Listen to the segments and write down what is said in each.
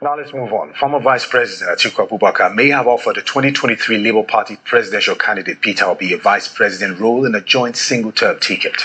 Now let's move on. Former Vice President ATIKU Abubakar may have offered the 2023 Labour Party presidential candidate Peter Obi a vice president role in a joint single-term ticket.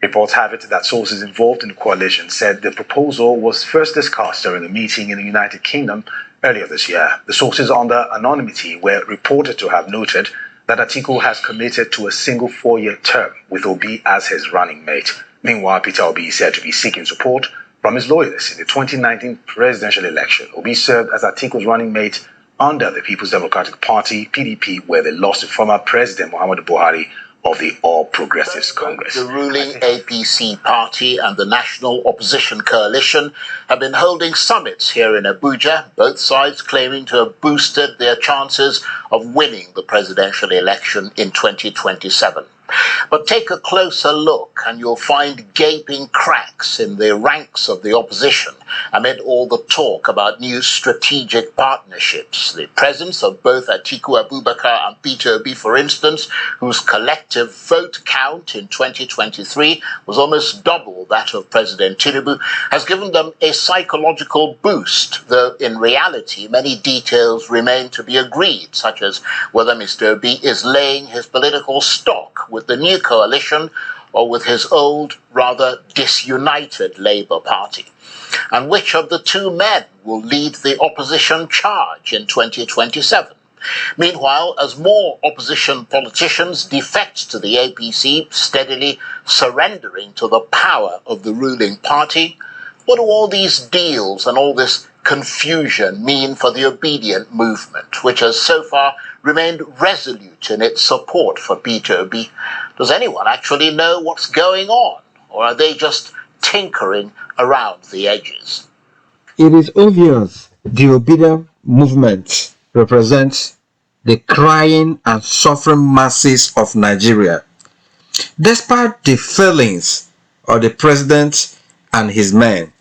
Reports have it that sources involved in the coalition said the proposal was first discussed during a meeting in the United Kingdom earlier this year. The sources under anonymity were reported to have noted that ATIKU has committed to a single 4-year term with Obi as his running mate. Meanwhile, Peter Obi is said to be seeking support from his loyalists in the 2019 presidential election. Obi served as ATIKU's running mate under the People's Democratic Party, PDP, where they lost to former President Muhammadu Buhari of the All Progressives Congress. The ruling APC party and the National Opposition Coalition have been holding summits here in Abuja, both sides claiming to have boosted their chances of winning the presidential election in 2027. But take a closer look and you'll find gaping cracks in the ranks of the opposition amid all the talk about new strategic partnerships. The presence of both ATIKU Abubakar and Peter Obi, for instance, whose collective vote count in 2023 was almost double that of President Tinubu, has given them a psychological boost, though in reality many details remain to be agreed, such as whether Mr. Obi is laying his political stock with the new coalition or with his old, rather disunited Labour Party, and which of the two men will lead the opposition charge in 2027. Meanwhile, as more opposition politicians defect to the APC, steadily surrendering to the power of the ruling party, what do all these deals and all this confusion mean for the obedient movement, which has so far remained resolute in its support for Peter Obi? Does anyone actually know what's going on, or are they just tinkering around the edges? It is obvious the obedient movement represents the crying and suffering masses of Nigeria. Despite the failings of the president and his men,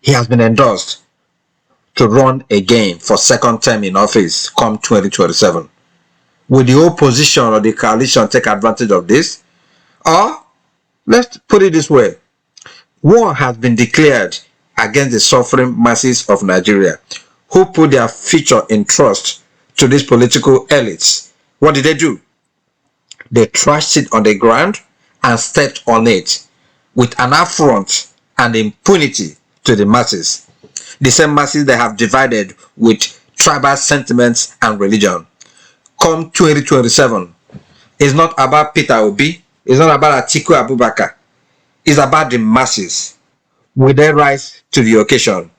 he has been endorsed to run again for second term in office come 2027. Will the opposition or the coalition take advantage of this? Or, let's put it this way, war has been declared against the suffering masses of Nigeria who put their future in trust to these political elites. What did they do? They trashed it on the ground and stepped on it with an affront and impunity to the masses. The same masses they have divided with tribal sentiments and religion. Come 2027, it's not about Peter Obi, it's not about ATIKU Abubakar, it's about the masses. Will they rise to the occasion?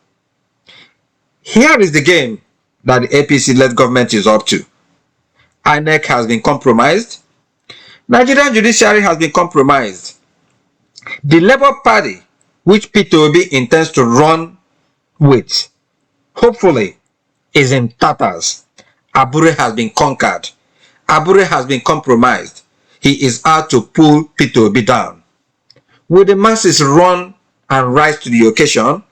Here is the game that the APC-led government is up to. INEC has been compromised. Nigerian judiciary has been compromised. The Labour Party, which Peter Obi intends to run with, hopefully, is in tatters. Abure has been conquered. Abure has been compromised. He is out to pull Peter Obi down. Will the masses run and rise to the occasion?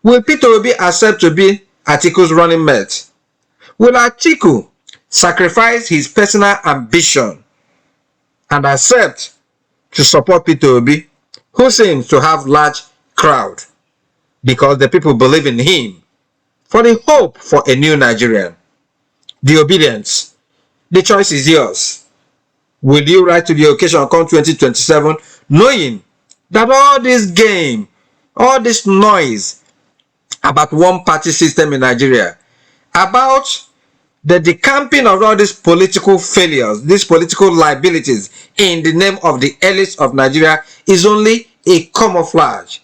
Will Peter Obi accept to be ATIKU's running mate? Will ATIKU sacrifice his personal ambition and accept to support Peter Obi, who seems to have large crowd because the people believe in him for the hope for a new Nigerian? The obedience. The choice is yours. Will you rise to the occasion come 2027 knowing that all this game, all this noise about one-party system in Nigeria, about the decamping of all these political failures, these political liabilities in the name of the elites of Nigeria is only a camouflage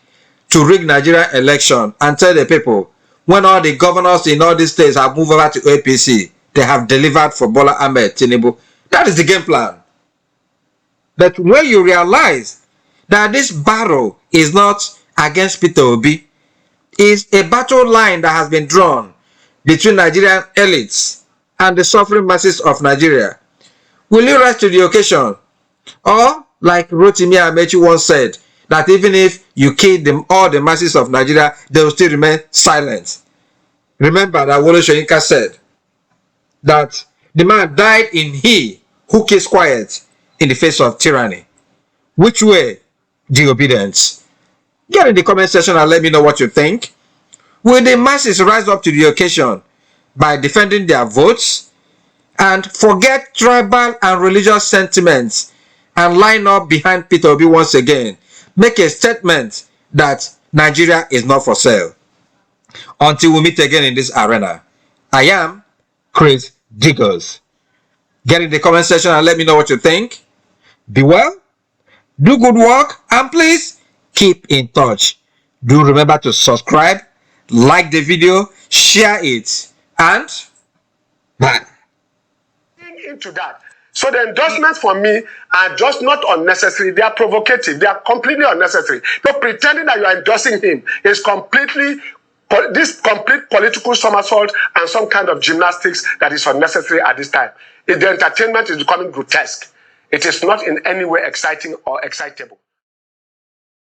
to rig Nigeria election and tell the people when all the governors in all these states have moved over to APC, they have delivered for Bola Ahmed Tinubu. That is the game plan. But when you realize that this battle is not against Peter Obi, is a battle line that has been drawn between Nigerian elites and the suffering masses of Nigeria, will you rise to the occasion? Or, like Rotimi Amechi once said, that even if you kill them, all the masses of Nigeria, they will still remain silent. Remember that Wole Soyinka said that the man died in he who keeps quiet in the face of tyranny. Which way? The obedience. Get in the comment section and let me know what you think. Will the masses rise up to the occasion by defending their votes and forget tribal and religious sentiments and line up behind Peter Obi once again? Make a statement that Nigeria is not for sale. Until we meet again in this arena, I am Chris Diggers. Get in the comment section and let me know what you think. Be well, do good work, and please keep in touch. Do remember to subscribe, like the video, share it, and bye. Into that. So the endorsements for me are just not unnecessary. They are provocative. They are completely unnecessary. But pretending that you are endorsing him is completely this complete political somersault and some kind of gymnastics that is unnecessary at this time. The entertainment is becoming grotesque. It is not in any way exciting or excitable.